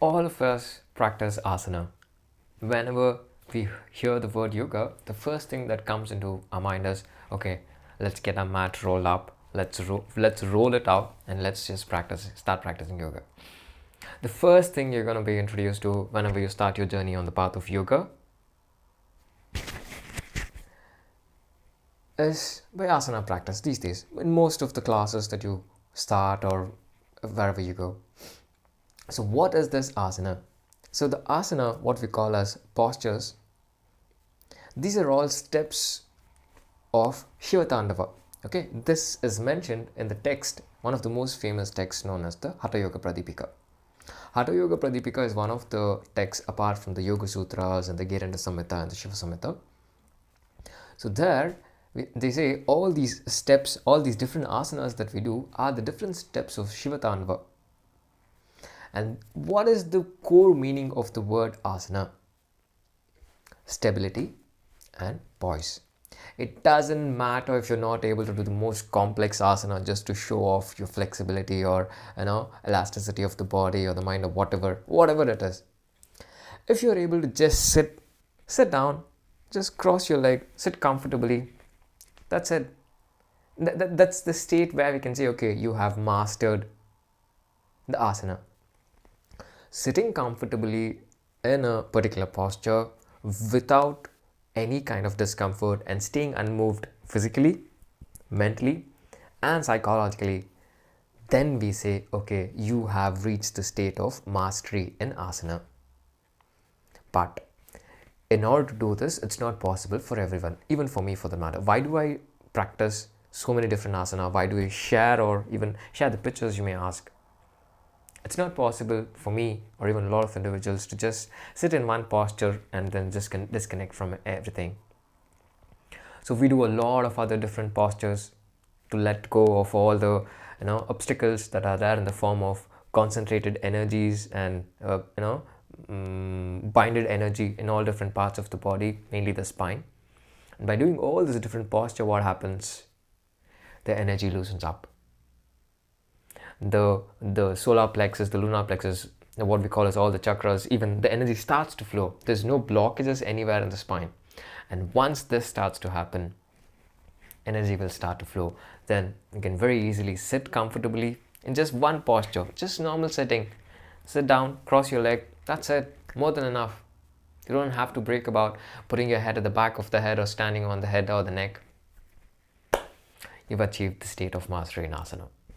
All of us practice asana. Whenever we hear the word yoga, the first thing that comes into our mind is, okay, let's get our mat rolled up, let's roll it out, and let's just start practicing yoga. The first thing you're going to be introduced to whenever you start your journey on the path of yoga is by asana practice these days in most of the classes that you start or wherever you go. So what is this asana? So the asana, what we call as postures, these are all steps of Shiva Tandava. Okay, this is mentioned in the text, one of the most famous texts known as the Hatha Yoga Pradipika. Hatha Yoga Pradipika is one of the texts apart from the Yoga Sutras and the Giranda Samhita and the Shiva Samhita. So there they say all these steps, all these different asanas that we do are the different steps of Shiva Tandava. And what is the core meaning of the word asana? Stability and poise. It doesn't matter if you're not able to do the most complex asana just to show off your flexibility or elasticity of the body or the mind or whatever it is. If you're able to just sit down, just cross your leg, sit comfortably, that's it. That's the state where we can say, okay, you have mastered the asana. Sitting comfortably in a particular posture without any kind of discomfort and staying unmoved physically, mentally, and psychologically, then we say, okay, you have reached the state of mastery in asana. But in order to do this, it's not possible for everyone, even for me for the matter. Why do I practice so many different asana? Why do I share or even share the pictures, you may ask? It's not possible for me or even a lot of individuals to just sit in one posture and then just disconnect from everything. So we do a lot of other different postures to let go of all the obstacles that are there in the form of concentrated energies and binded energy in all different parts of the body, mainly the spine. And by doing all this different posture, what happens? The energy loosens up. The solar plexus, the lunar plexus, what we call as all the chakras, even the energy starts to flow. There's no blockages anywhere in the spine. And once this starts to happen, energy will start to flow. Then you can very easily sit comfortably in just one posture, just normal sitting. Sit down, cross your leg, that's it, more than enough. You don't have to break about putting your head at the back of the head or standing on the head or the neck. You've achieved the state of mastery in asana.